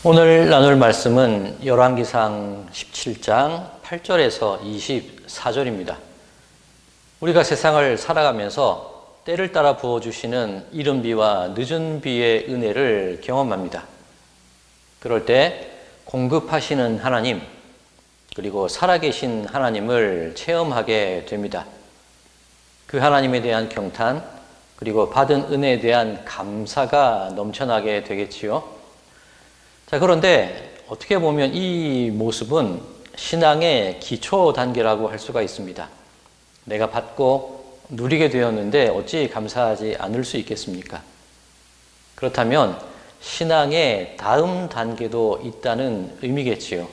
오늘 나눌 말씀은 열왕기상 17장 8절에서 24절입니다. 우리가 세상을 살아가면서 때를 따라 부어주시는 이른 비와 늦은 비의 은혜를 경험합니다. 그럴 때 공급하시는 하나님, 그리고 살아계신 하나님을 체험하게 됩니다. 그 하나님에 대한 경탄, 그리고 받은 은혜에 대한 감사가 넘쳐나게 되겠지요. 자, 그런데 어떻게 보면 이 모습은 신앙의 기초 단계라고 할 수가 있습니다. 내가 받고 누리게 되었는데 어찌 감사하지 않을 수 있겠습니까? 그렇다면 신앙의 다음 단계도 있다는 의미겠지요.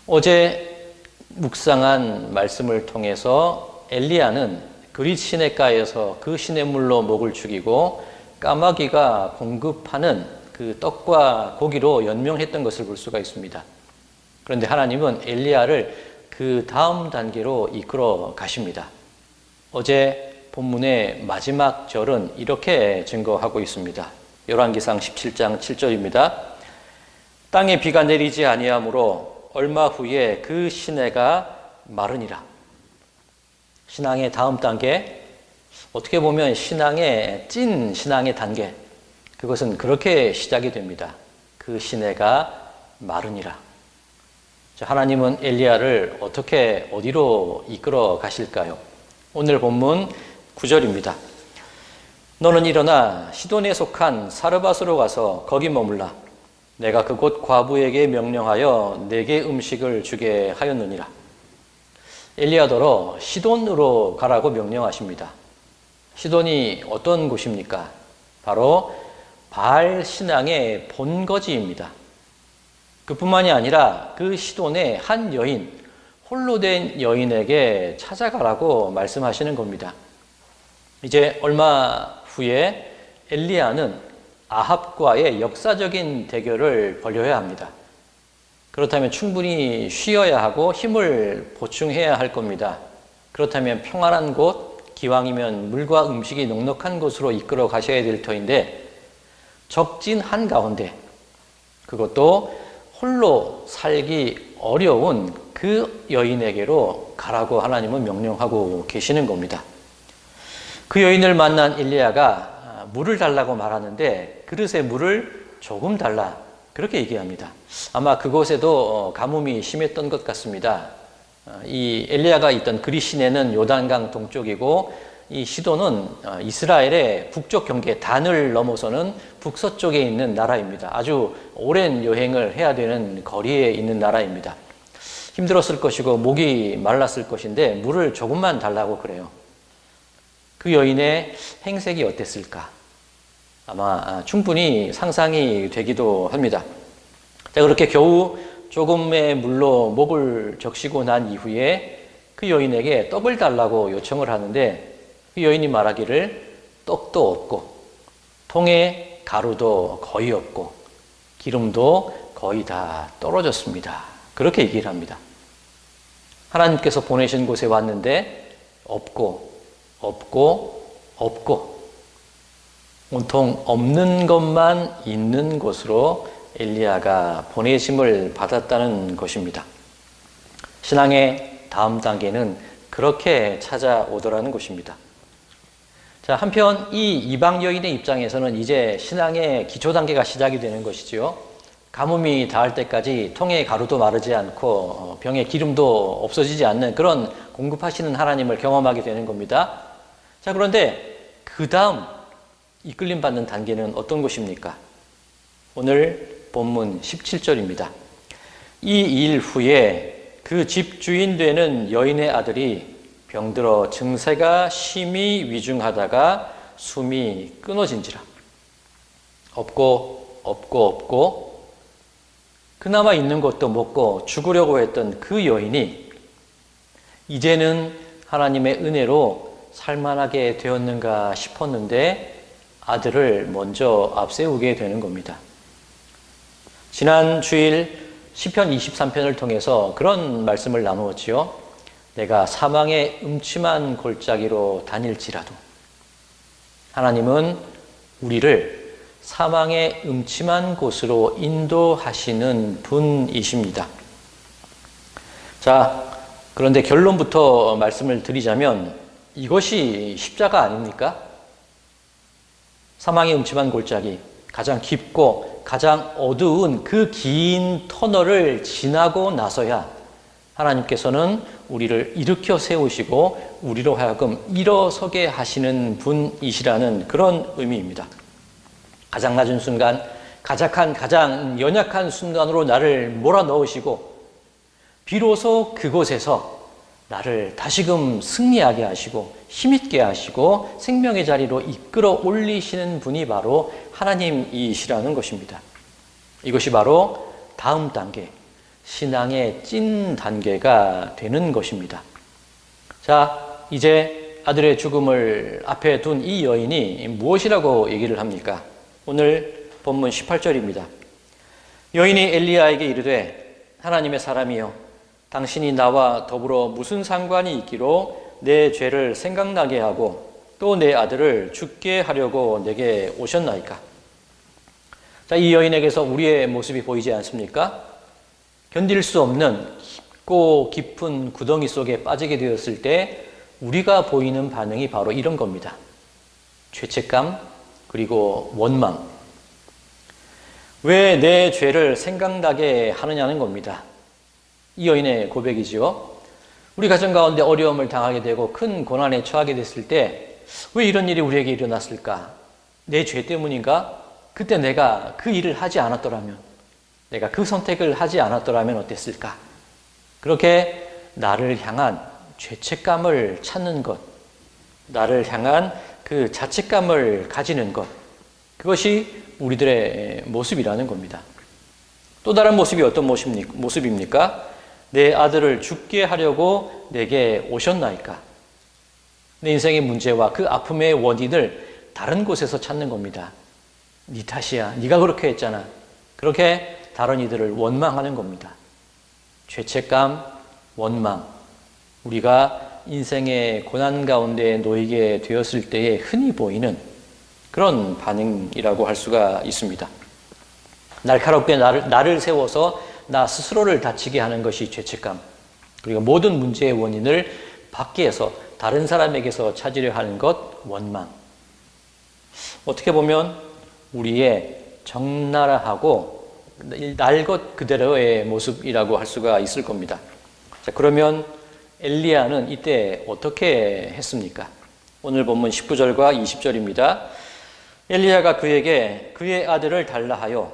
어제 묵상한 말씀을 통해서 엘리야는 그릿 시냇가에서 그 시냇물로 목을 죽이고 까마귀가 공급하는 그 떡과 고기로 연명했던 것을 볼 수가 있습니다. 그런데 하나님은 엘리야를 그 다음 단계로 이끌어 가십니다. 어제 본문의 마지막 절은 이렇게 증거하고 있습니다. 열왕기상 17장 7절입니다. 땅에 비가 내리지 아니하므로 얼마 후에 그 시내가 마르니라. 신앙의 다음 단계, 어떻게 보면 신앙의 찐 신앙의 단계, 그것은 그렇게 시작이 됩니다. 그 시내가 마르니라. 하나님은 엘리야를 어떻게 어디로 이끌어 가실까요? 오늘 본문 9절입니다. 너는 일어나 시돈에 속한 사르밧으로 가서 거기 머물라. 내가 그곳 과부에게 명령하여 내게 음식을 주게 하였느니라. 엘리야더러 시돈으로 가라고 명령하십니다. 시돈이 어떤 곳입니까? 바로 바알 신앙의 본거지입니다. 그뿐만이 아니라 그 시돈의 한 여인, 홀로 된 여인에게 찾아가라고 말씀하시는 겁니다. 이제 얼마 후에 엘리야는 아합과의 역사적인 대결을 벌여야 합니다. 그렇다면 충분히 쉬어야 하고 힘을 보충해야 할 겁니다. 그렇다면 평안한 곳, 기왕이면 물과 음식이 넉넉한 곳으로 이끌어 가셔야 될 터인데 적진 한가운데, 그것도 홀로 살기 어려운 그 여인에게로 가라고 하나님은 명령하고 계시는 겁니다. 그 여인을 만난 엘리야가 물을 달라고 말하는데 그릇에 물을 조금 달라, 그렇게 얘기합니다. 아마 그곳에도 가뭄이 심했던 것 같습니다. 이 엘리야가 있던 그릿 시내는 요단강 동쪽이고 이 시돈은 이스라엘의 북쪽 경계 단을 넘어서는 북서쪽에 있는 나라입니다. 아주 오랜 여행을 해야 되는 거리에 있는 나라입니다. 힘들었을 것이고 목이 말랐을 것인데 물을 조금만 달라고 그래요. 그 여인의 행색이 어땠을까? 아마 충분히 상상이 되기도 합니다. 그렇게 겨우 조금의 물로 목을 적시고 난 이후에 그 여인에게 떡을 달라고 요청을 하는데 그 여인이 말하기를 떡도 없고 통에 가루도 거의 없고 기름도 거의 다 떨어졌습니다. 그렇게 얘기를 합니다. 하나님께서 보내신 곳에 왔는데 없고 온통 없는 것만 있는 곳으로 엘리야가 보내심을 받았다는 것입니다. 신앙의 다음 단계는 그렇게 찾아오더라는 것입니다. 자, 한편 이 이방 여인의 입장에서는 이제 신앙의 기초 단계가 시작이 되는 것이지요. 가뭄이 닿을 때까지 통에 가루도 마르지 않고 병에 기름도 없어지지 않는 그런 공급하시는 하나님을 경험하게 되는 겁니다. 자, 그런데 그 다음 이끌림 받는 단계는 어떤 것입니까? 오늘 본문 17절입니다. 이 일 후에 그 집 주인 되는 여인의 아들이 병들어 증세가 심히 위중하다가 숨이 끊어진지라. 없고 그나마 있는 것도 먹고 죽으려고 했던 그 여인이 이제는 하나님의 은혜로 살만하게 되었는가 싶었는데 아들을 먼저 앞세우게 되는 겁니다. 지난 주일 시편 23편을 통해서 그런 말씀을 나누었지요. 내가 사망의 음침한 골짜기로 다닐지라도 하나님은 우리를 사망의 음침한 곳으로 인도하시는 분이십니다. 자, 그런데 결론부터 말씀을 드리자면 이것이 십자가 아닙니까? 사망의 음침한 골짜기, 가장 깊고 가장 어두운 그 긴 터널을 지나고 나서야 하나님께서는 우리를 일으켜 세우시고 우리로 하여금 일어서게 하시는 분이시라는 그런 의미입니다. 가장 낮은 순간, 가장 연약한 순간으로 나를 몰아넣으시고 비로소 그곳에서 나를 다시금 승리하게 하시고 힘있게 하시고 생명의 자리로 이끌어 올리시는 분이 바로 하나님이시라는 것입니다. 이것이 바로 다음 단계, 신앙의 찐 단계가 되는 것입니다. 자, 이제 아들의 죽음을 앞에 둔 이 여인이 무엇이라고 얘기를 합니까? 오늘 본문 18절입니다. 여인이 엘리야에게 이르되 하나님의 사람이여 당신이 나와 더불어 무슨 상관이 있기로 내 죄를 생각나게 하고 또 내 아들을 죽게 하려고 내게 오셨나이까? 자, 이 여인에게서 우리의 모습이 보이지 않습니까? 견딜 수 없는 깊고 깊은 구덩이 속에 빠지게 되었을 때 우리가 보이는 반응이 바로 이런 겁니다. 죄책감, 그리고 원망. 왜 내 죄를 생각나게 하느냐는 겁니다. 이 여인의 고백이지요. 우리 가정 가운데 어려움을 당하게 되고 큰 고난에 처하게 됐을 때 왜 이런 일이 우리에게 일어났을까? 내 죄 때문인가? 그때 내가 그 일을 하지 않았더라면, 내가 그 선택을 하지 않았더라면 어땠을까? 그렇게 나를 향한 죄책감을 찾는 것, 나를 향한 그 자책감을 가지는 것, 그것이 우리들의 모습이라는 겁니다. 또 다른 모습이 어떤 모습입니까? 내 아들을 죽게 하려고 내게 오셨나이까? 내 인생의 문제와 그 아픔의 원인을 다른 곳에서 찾는 겁니다. 네 탓이야. 네가 그렇게 했잖아. 그렇게 다른 이들을 원망하는 겁니다. 죄책감, 원망. 우리가 인생의 고난 가운데 놓이게 되었을 때에 흔히 보이는 그런 반응이라고 할 수가 있습니다. 날카롭게 나를 세워서 나 스스로를 다치게 하는 것이 죄책감. 그리고 모든 문제의 원인을 밖에서 다른 사람에게서 찾으려 하는 것, 원망. 어떻게 보면 우리의 적나라하고 날 것 그대로의 모습이라고 할 수가 있을 겁니다. 자, 그러면 엘리야는 이때 어떻게 했습니까? 오늘 본문 19절과 20절입니다. 엘리야가 그에게 그의 아들을 달라 하여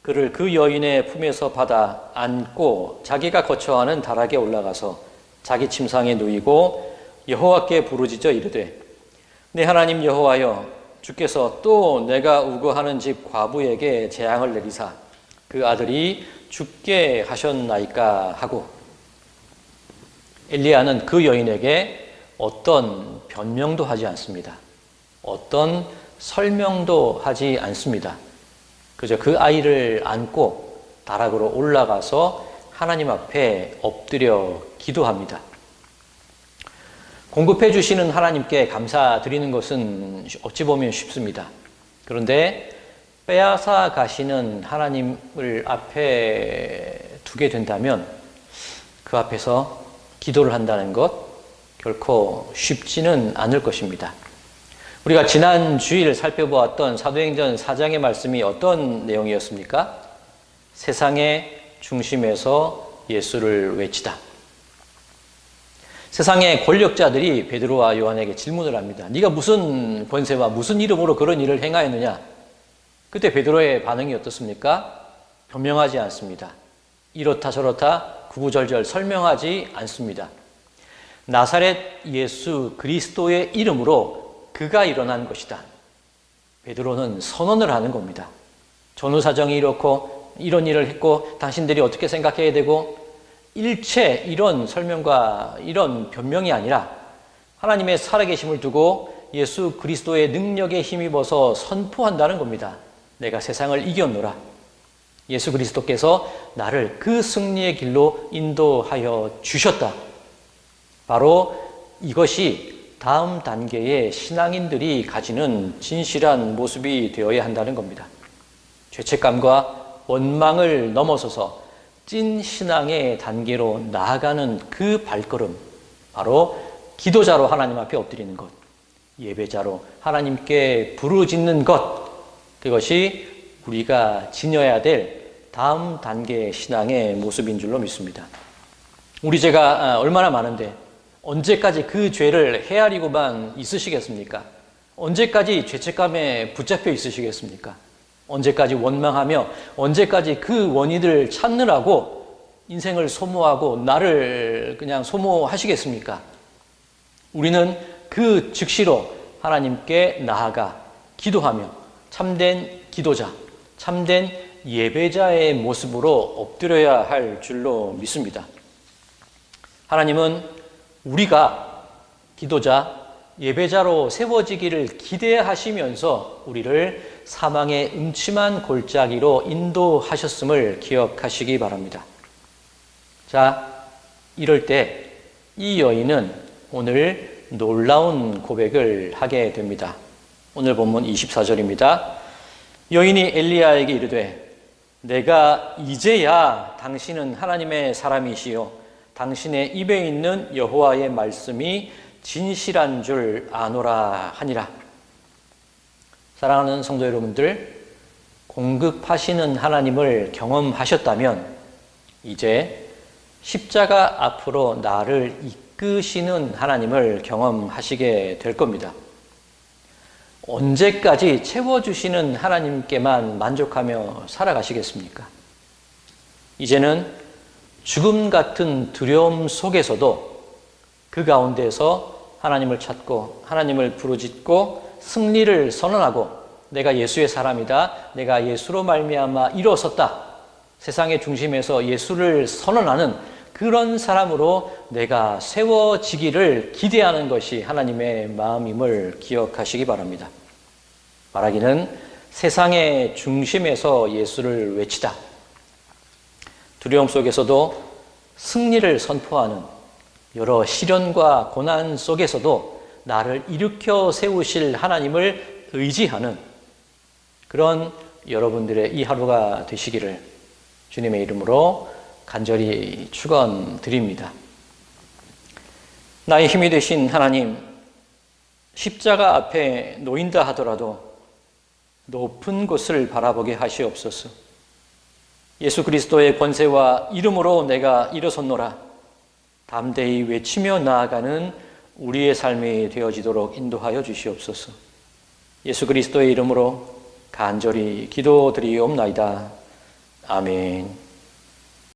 그를 그 여인의 품에서 받아 안고 자기가 거처하는 다락에 올라가서 자기 침상에 누이고 여호와께 부르짖어 이르되 내 하나님 여호와여 주께서 또 내가 우거하는 집 과부에게 재앙을 내리사 그 아들이 죽게 하셨나이까 하고, 엘리야는 그 여인에게 어떤 변명도 하지 않습니다. 어떤 설명도 하지 않습니다. 그저 그 아이를 안고 다락으로 올라가서 하나님 앞에 엎드려 기도합니다. 공급해 주시는 하나님께 감사드리는 것은 어찌 보면 쉽습니다. 그런데 빼앗아 가시는 하나님을 앞에 두게 된다면 그 앞에서 기도를 한다는 것 결코 쉽지는 않을 것입니다. 우리가 지난 주일 살펴보았던 사도행전 4장의 말씀이 어떤 내용이었습니까? 세상의 중심에서 예수를 외치다. 세상의 권력자들이 베드로와 요한에게 질문을 합니다. 네가 무슨 권세와 무슨 이름으로 그런 일을 행하였느냐? 그때 베드로의 반응이 어떻습니까? 변명하지 않습니다. 이렇다 저렇다 구구절절 설명하지 않습니다. 나사렛 예수 그리스도의 이름으로 그가 일어난 것이다. 베드로는 선언을 하는 겁니다. 전후 사정이 이렇고 이런 일을 했고 당신들이 어떻게 생각해야 되고 일체 이런 설명과 이런 변명이 아니라 하나님의 살아계심을 두고 예수 그리스도의 능력에 힘입어서 선포한다는 겁니다. 내가 세상을 이겼노라. 예수 그리스도께서 나를 그 승리의 길로 인도하여 주셨다. 바로 이것이 다음 단계의 신앙인들이 가지는 진실한 모습이 되어야 한다는 겁니다. 죄책감과 원망을 넘어서서 찐 신앙의 단계로 나아가는 그 발걸음, 바로 기도자로 하나님 앞에 엎드리는 것, 예배자로 하나님께 부르짖는 것, 그것이 우리가 지녀야 될 다음 단계의 신앙의 모습인 줄로 믿습니다. 우리 죄가 얼마나 많은데 언제까지 그 죄를 헤아리고만 있으시겠습니까? 언제까지 죄책감에 붙잡혀 있으시겠습니까? 언제까지 원망하며 언제까지 그 원인을 찾느라고 인생을 소모하고 나를 그냥 소모하시겠습니까? 우리는 그 즉시로 하나님께 나아가 기도하며 참된 기도자, 참된 예배자의 모습으로 엎드려야 할 줄로 믿습니다. 하나님은 우리가 기도자, 예배자로 세워지기를 기대하시면서 우리를 사망의 음침한 골짜기로 인도하셨음을 기억하시기 바랍니다. 자, 이럴 때 이 여인은 오늘 놀라운 고백을 하게 됩니다. 오늘 본문 24절입니다. 여인이 엘리야에게 이르되 내가 이제야 당신은 하나님의 사람이시요 당신의 입에 있는 여호와의 말씀이 진실한 줄 아노라 하니라. 사랑하는 성도 여러분들, 공급하시는 하나님을 경험하셨다면 이제 십자가 앞으로 나를 이끄시는 하나님을 경험하시게 될 겁니다. 언제까지 채워주시는 하나님께만 만족하며 살아가시겠습니까? 이제는 죽음 같은 두려움 속에서도 그 가운데서 하나님을 찾고 하나님을 부르짖고 승리를 선언하고 내가 예수의 사람이다. 내가 예수로 말미암아 일어섰다. 세상의 중심에서 예수를 선언하는 그런 사람으로 내가 세워지기를 기대하는 것이 하나님의 마음임을 기억하시기 바랍니다. 말하기는 세상의 중심에서 예수를 외치다. 두려움 속에서도 승리를 선포하는 여러 시련과 고난 속에서도 나를 일으켜 세우실 하나님을 의지하는 그런 여러분들의 이 하루가 되시기를 주님의 이름으로 간절히 축원드립니다. 나의 힘이 되신 하나님, 십자가 앞에 놓인다 하더라도 높은 곳을 바라보게 하시옵소서. 예수 그리스도의 권세와 이름으로 내가 일어섰노라. 담대히 외치며 나아가는 우리의 삶이 되어지도록 인도하여 주시옵소서. 예수 그리스도의 이름으로 간절히 기도드리옵나이다. 아멘.